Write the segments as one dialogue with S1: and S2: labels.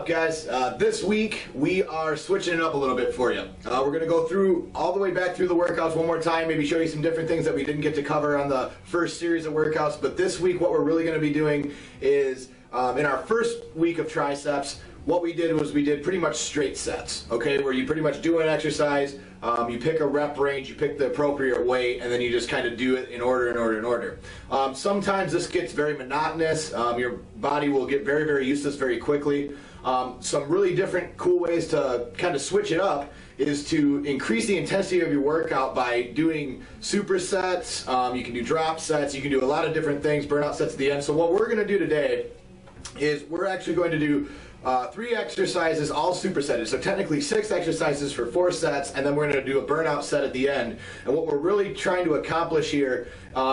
S1: up, guys? This week we are switching it up a little bit for you. We're going to go through all the way back through the workouts one more time, maybe show you some different things that we didn't get to cover on the first series of workouts. But this week what we're really going to be doing is, in our first week of triceps, what we did was we did pretty much straight sets, okay, where you pretty much do an exercise, you pick a rep range, you pick the appropriate weight, and then you just kind of do it in order. Sometimes this gets very monotonous. Your body will get very, very used to this very quickly. Some really different cool ways to kind of switch it up is to increase the intensity of your workout by doing supersets. You can do drop sets, you can do a lot of different things, burnout sets at the end. So what we're going to do today is we're actually going to do 3 exercises, all supersetted. So technically 6 exercises for 4 sets, and then we're going to do a burnout set at the end. And what we're really trying to accomplish here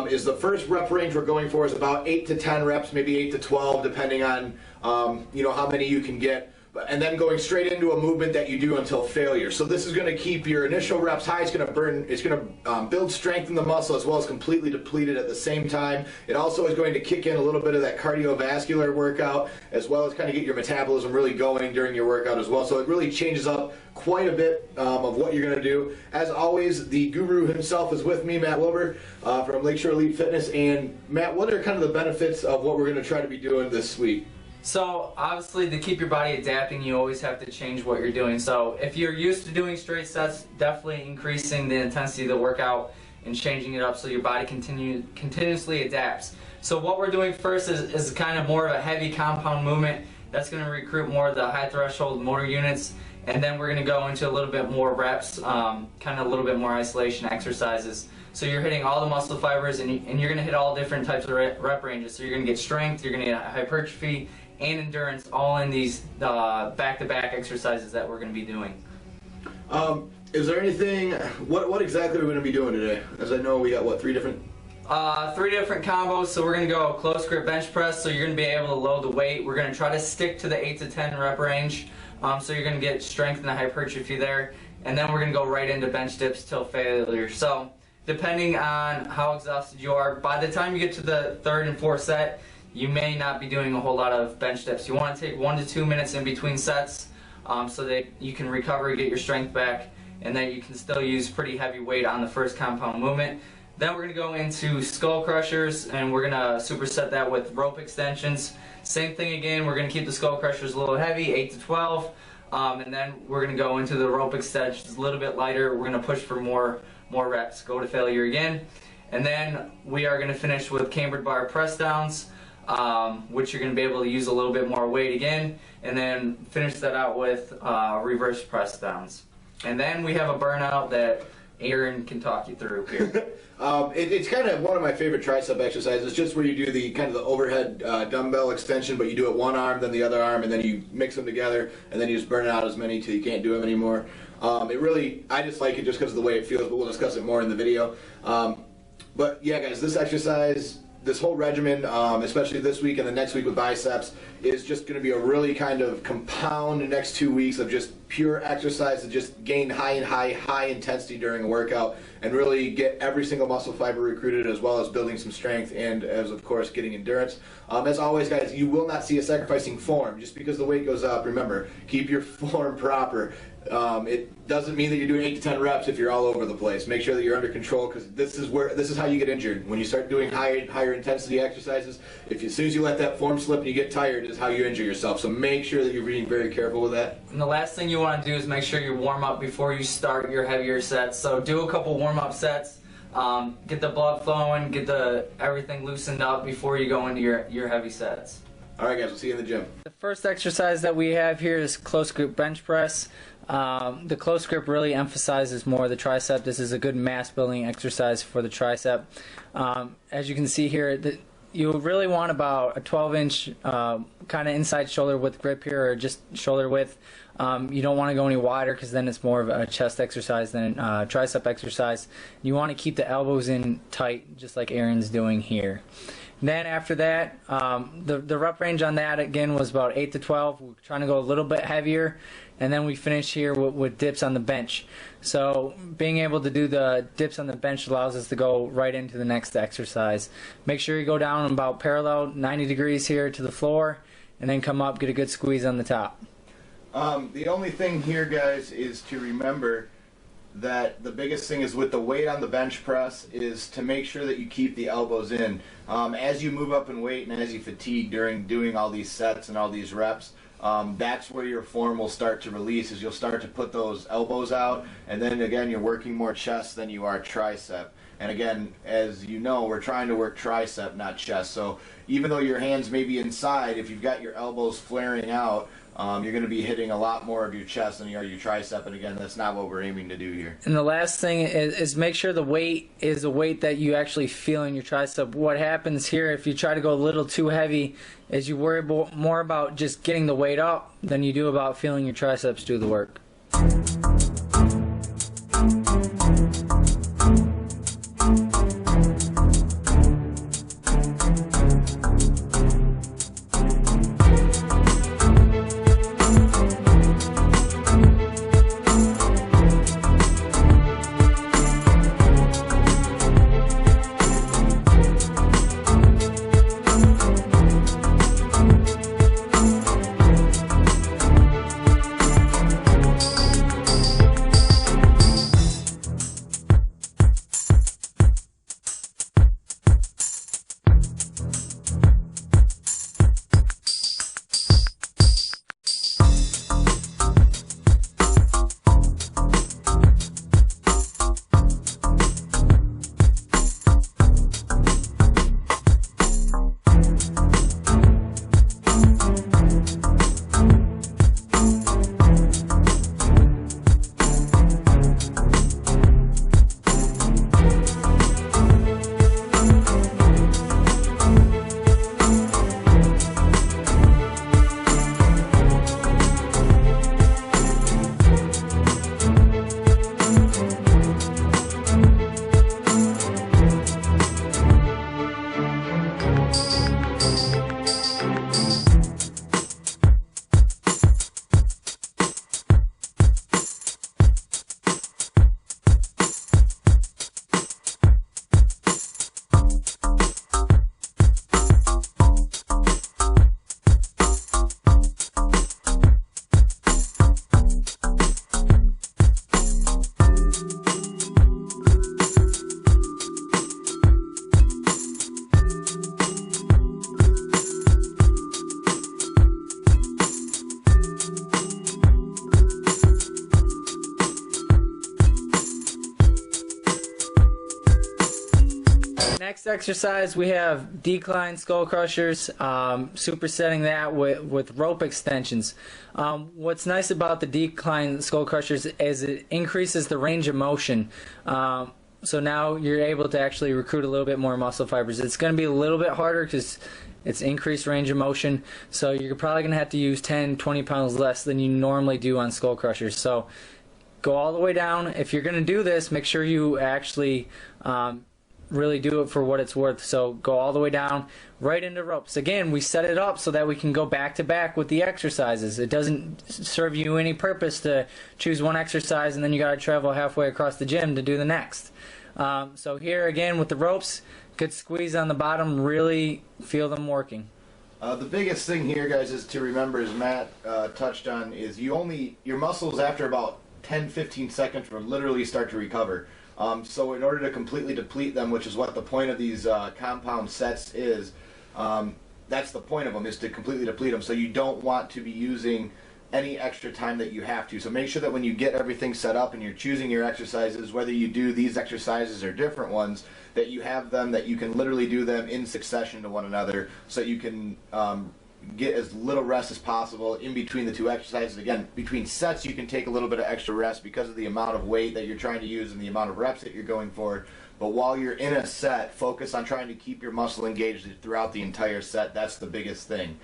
S1: is the first rep range we're going for is about 8 to 10 reps, maybe 8 to 12, depending on how many you can get. And then going straight into a movement that you do until failure. So this is going to keep your initial reps high. It's going to burn. It's going to build strength in the muscle as well as completely deplete it at the same time. It also is going to kick in a little bit of that cardiovascular workout as well as kind of get your metabolism really going during your workout as well. So it really changes up quite a bit of what you're going to do. As always, the guru himself is with me, Matt Wilbur from Lakeshore Elite Fitness. And Matt, what are kind of the benefits of what we're going to try to be doing this week?
S2: So obviously, to keep your body adapting, you always have to change what you're doing. So if you're used to doing straight sets, definitely increasing the intensity of the workout and changing it up so your body continuously adapts. So what we're doing first is kind of more of a heavy compound movement that's going to recruit more of the high threshold motor units, and then we're going to go into a little bit more reps, kind of a little bit more isolation exercises. So you're hitting all the muscle fibers, and you're going to hit all different types of rep ranges. So you're going to get strength, you're going to get hypertrophy, and endurance, all in these back-to-back exercises that we're going to be doing.
S1: Is there anything, what exactly are we going to be doing today? As I know, we got, what, 3 different?
S2: 3 different combos. So we're going to go close grip bench press, so you're going to be able to load the weight. We're going to try to stick to the 8 to 10 rep range, so you're going to get strength and the hypertrophy there. And then we're going to go right into bench dips till failure. So depending on how exhausted you are, by the time you get to the 3rd and 4th set, you may not be doing a whole lot of bench dips. You want to take 1 to 2 minutes in between sets so that you can recover, get your strength back, and then you can still use pretty heavy weight on the first compound movement. Then we're going to go into skull crushers, and we're going to superset that with rope extensions. Same thing again, we're going to keep the skull crushers a little heavy, 8 to 12, and then we're going to go into the rope extensions a little bit lighter. We're going to push for more reps, go to failure again. And then we are going to finish with cambered bar press downs, which you're going to be able to use a little bit more weight again, and then finish that out with reverse press downs. And then we have a burnout that Aaron can talk you through here.
S1: It's kind of one of my favorite tricep exercises. It's just where you do the kind of the overhead dumbbell extension, but you do it one arm, then the other arm, and then you mix them together, and then you just burn out as many till you can't do them anymore. I just like it just because of the way it feels, but we'll discuss it more in the video. But yeah, guys, this exercise, this whole regimen, especially this week and the next week with biceps, is just going to be a really kind of compound next 2 weeks of just pure exercise to just gain high intensity during a workout and really get every single muscle fiber recruited, as well as building some strength and as of course getting endurance. As always, guys, you will not see us sacrificing form just because the weight goes up. Remember, keep your form proper. It doesn't mean that you're doing 8 to 10 reps if you're all over the place. Make sure that you're under control, because this is how you get injured. When you start doing higher intensity exercises, as soon as you let that form slip and you get tired, is how you injure yourself. So make sure that you're being very careful with that.
S2: And the last thing you want to do is make sure you warm up before you start your heavier sets. So do a couple warm-up sets, get the blood flowing, get everything loosened up before you go into your heavy sets.
S1: All right, guys, we'll see you in the gym.
S2: The first exercise that we have here is close grip bench press. The close grip really emphasizes more the tricep. This is a good mass building exercise for the tricep. As you can see here, you really want about a 12-inch kind of inside shoulder width grip here, or just shoulder width. You don't want to go any wider, because then it's more of a chest exercise than a tricep exercise. You want to keep the elbows in tight, just like Aaron's doing here. Then after that, the rep range on that again was about 8 to 12. We're trying to go a little bit heavier, and then we finish here with dips on the bench. So being able to do the dips on the bench allows us to go right into the next exercise. Make sure you go down about parallel 90 degrees here to the floor, and then come up, get a good squeeze on the top.
S1: The only thing here, guys, is to remember that the biggest thing is with the weight on the bench press is to make sure that you keep the elbows in. As you move up in weight and as you fatigue during doing all these sets and all these reps, that's where your form will start to release, is you'll start to put those elbows out, and then again you're working more chest than you are tricep. And again, as you know, we're trying to work tricep, not chest. So even though your hands may be inside, if you've got your elbows flaring out, you're going to be hitting a lot more of your chest than you are your tricep, and again, that's not what we're aiming to do here.
S2: And the last thing is make sure the weight is a weight that you actually feel in your tricep. What happens here if you try to go a little too heavy is you worry more about just getting the weight up than you do about feeling your triceps do the work. Next exercise, we have decline skull crushers, supersetting that with rope extensions. What's nice about the decline skull crushers is it increases the range of motion. So now you're able to actually recruit a little bit more muscle fibers. It's going to be a little bit harder because it's increased range of motion, so you're probably going to have to use 10-20 pounds less than you normally do on skull crushers. So go all the way down. If you're going to do this, make sure you actually really do it for what it's worth. So go all the way down right into ropes. Again, we set it up so that we can go back to back with the exercises. It doesn't serve you any purpose to choose one exercise and then you got to travel halfway across the gym to do the next. So here again with the ropes, good squeeze on the bottom, really feel them working.
S1: The biggest thing here, guys, is to remember, as Matt touched on, is your muscles after about 10-15 seconds will literally start to recover. So in order to completely deplete them, which is what the point of these compound sets is, that's the point of them, is to completely deplete them. So you don't want to be using any extra time that you have to. So make sure that when you get everything set up and you're choosing your exercises, whether you do these exercises or different ones, that you have them, that you can literally do them in succession to one another, so you can get as little rest as possible in between the two exercises. Again, between sets you can take a little bit of extra rest because of the amount of weight that you're trying to use and the amount of reps that you're going for. But while you're in a set, focus on trying to keep your muscle engaged throughout the entire set. That's the biggest thing.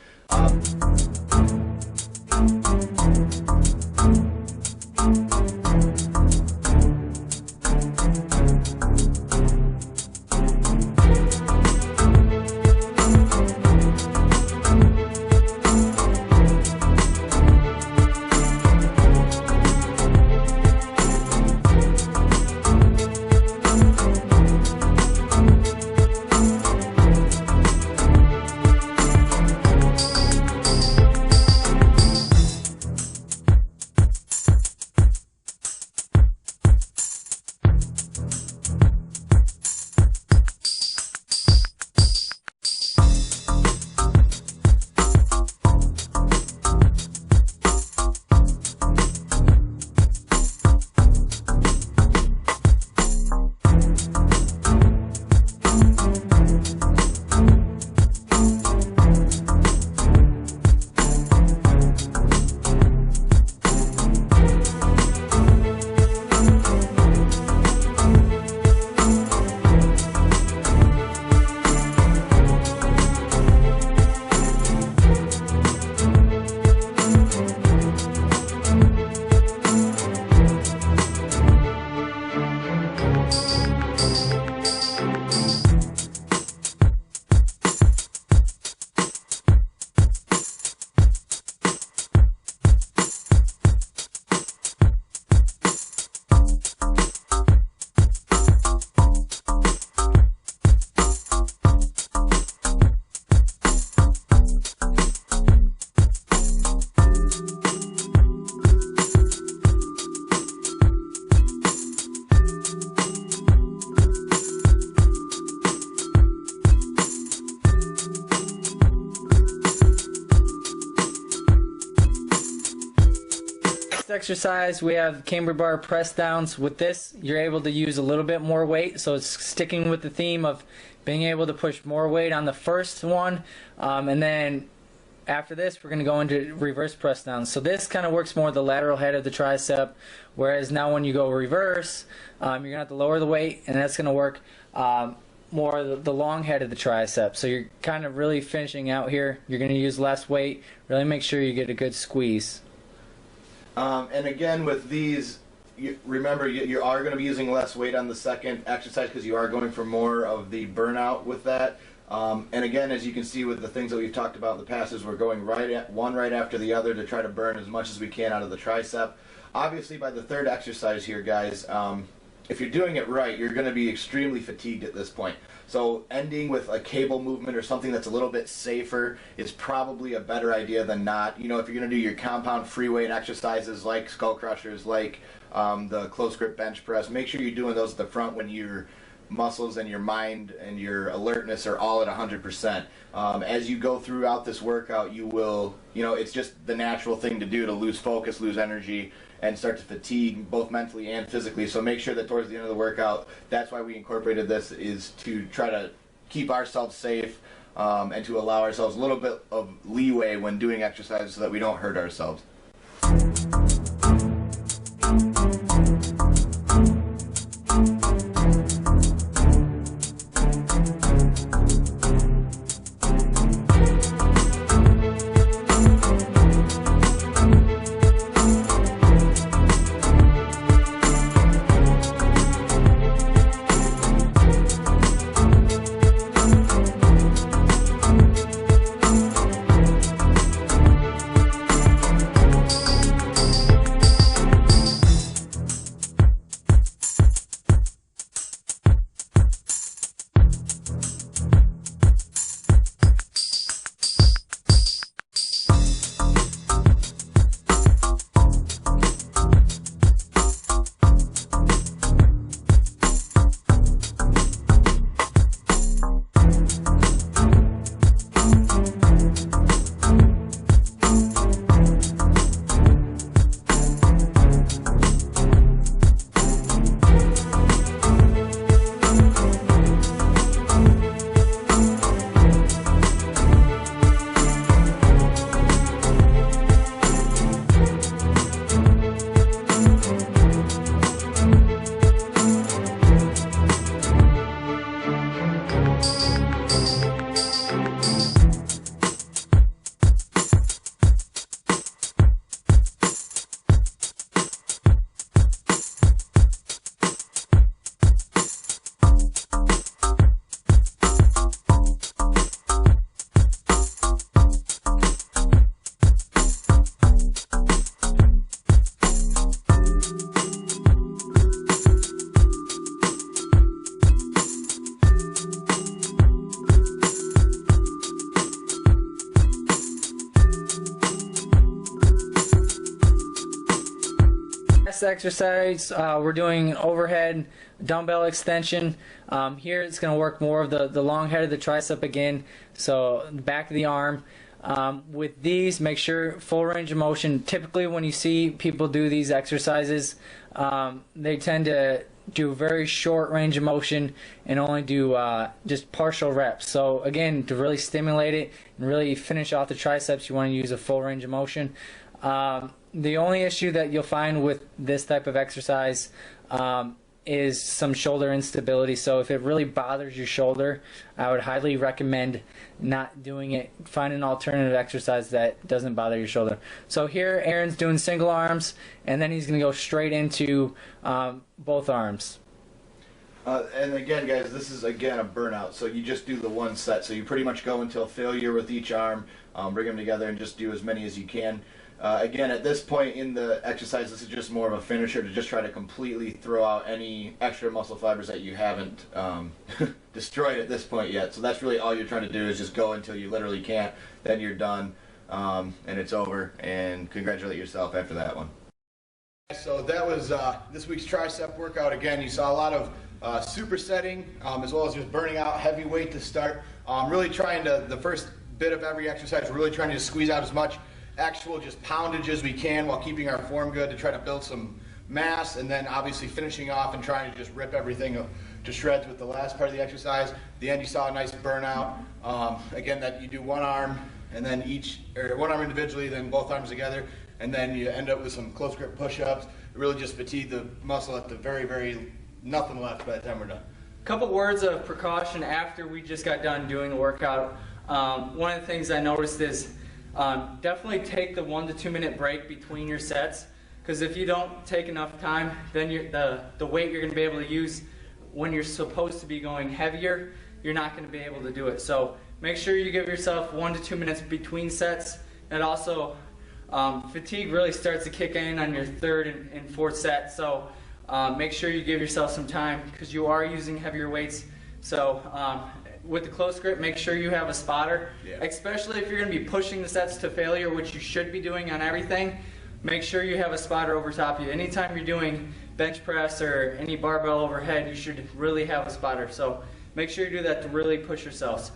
S2: exercise, we have camber bar press downs. With this, you're able to use a little bit more weight, so it's sticking with the theme of being able to push more weight on the first one, and then after this, we're going to go into reverse press downs. So this kind of works more the lateral head of the tricep, whereas now when you go reverse, you're going to have to lower the weight, and that's going to work more the long head of the tricep. So you're kind of really finishing out here. You're going to use less weight. Really make sure you get a good squeeze.
S1: And again, with these, remember you are going to be using less weight on the second exercise because you are going for more of the burnout with that. And again, as you can see with the things that we've talked about in the past, is we're going one right after the other to try to burn as much as we can out of the tricep. Obviously, by the third exercise here, guys, if you're doing it right, you're going to be extremely fatigued at this point. So ending with a cable movement or something that's a little bit safer is probably a better idea than not. You know, if you're going to do your compound free weight exercises like skull crushers, like the close grip bench press, make sure you're doing those at the front when your muscles and your mind and your alertness are all at 100%. As you go throughout this workout, you will, it's just the natural thing to do to lose focus, lose energy, and start to fatigue both mentally and physically. So make sure that towards the end of the workout, that's why we incorporated this, is to try to keep ourselves safe and to allow ourselves a little bit of leeway when doing exercises so that we don't hurt ourselves.
S2: Exercise, we're doing overhead dumbbell extension. Here it's going to work more of the long head of the tricep again, so back of the arm. With these, make sure full range of motion. Typically when you see people do these exercises, they tend to do very short range of motion and only do just partial reps. So again, to really stimulate it and really finish off the triceps, you want to use a full range of motion. The only issue that you'll find with this type of exercise is some shoulder instability. So if it really bothers your shoulder, I would highly recommend not doing it. Find an alternative exercise that doesn't bother your shoulder. So here Aaron's doing single arms, and then he's going to go straight into both arms.
S1: And again, guys, this is again a burnout. So you just do the one set. So you pretty much go until failure with each arm, bring them together and just do as many as you can. Again, at this point in the exercise, this is just more of a finisher to just try to completely throw out any extra muscle fibers that you haven't destroyed at this point yet. So that's really all you're trying to do, is just go until you literally can't. Then you're done, and it's over, and congratulate yourself after that one. So that was this week's tricep workout. Again, you saw a lot of supersetting as well as just burning out heavy weight to start. Really trying to, the first bit of every exercise, we're really trying to squeeze out as much actual just poundage as we can while keeping our form good to try to build some mass, and then obviously finishing off and trying to just rip everything to shreds with the last part of the exercise. At the end you saw a nice burnout. Again, that you do one arm and then one arm individually, then both arms together, and then you end up with some close grip push-ups. It really just fatigue the muscle at the very nothing left by the time we're done.
S2: Couple words of precaution after we just got done doing the workout. One of the things I noticed is definitely take the 1 to 2 minute break between your sets, because if you don't take enough time, then the weight you're going to be able to use when you're supposed to be going heavier, you're not going to be able to do it. So make sure you give yourself 1 to 2 minutes between sets. And also fatigue really starts to kick in on your third and fourth set. So make sure you give yourself some time because you are using heavier weights. So with the close grip, make sure you have a spotter, especially if you're going to be pushing the sets to failure, which you should be doing on everything. Make sure you have a spotter over top of you. Anytime you're doing bench press or any barbell overhead, you should really have a spotter. So make sure you do that to really push yourselves.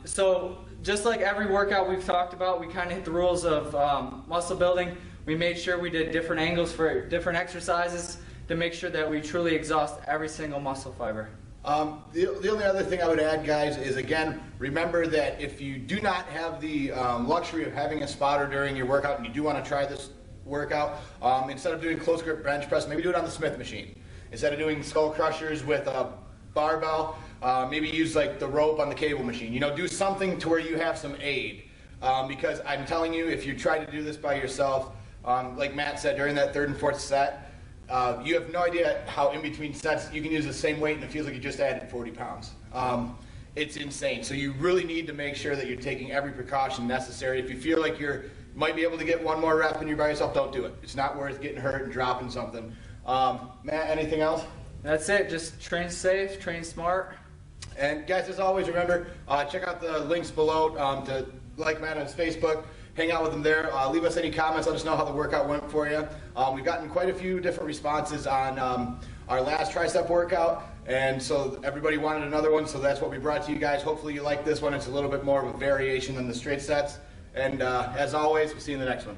S2: So just like every workout we've talked about, we kind of hit the rules of muscle building. We made sure we did different angles for different exercises to make sure that we truly exhaust every single muscle fiber.
S1: The only other thing I would add, guys, is again, remember that if you do not have the luxury of having a spotter during your workout and you do want to try this workout, instead of doing close grip bench press, maybe do it on the Smith machine. Instead of doing skull crushers with a barbell, maybe use like the rope on the cable machine. You know, do something to where you have some aid. Because I'm telling you, if you try to do this by yourself, like Matt said, during that third and fourth set, you have no idea how in between sets you can use the same weight and it feels like you just added 40 pounds. It's insane. So you really need to make sure that you're taking every precaution necessary. If you feel like you might be able to get one more rep and you're by yourself, don't do it. It's not worth getting hurt and dropping something. Matt, anything else?
S2: That's it. Just train safe, train smart.
S1: And guys, as always, remember, check out the links below to like Matt on his Facebook. Hang out with them there. Leave us any comments. Let us know how the workout went for you. We've gotten quite a few different responses on our last tricep workout, and so everybody wanted another one, so that's what we brought to you guys. Hopefully you like this one. It's a little bit more of a variation than the straight sets. And as always, we'll see you in the next one.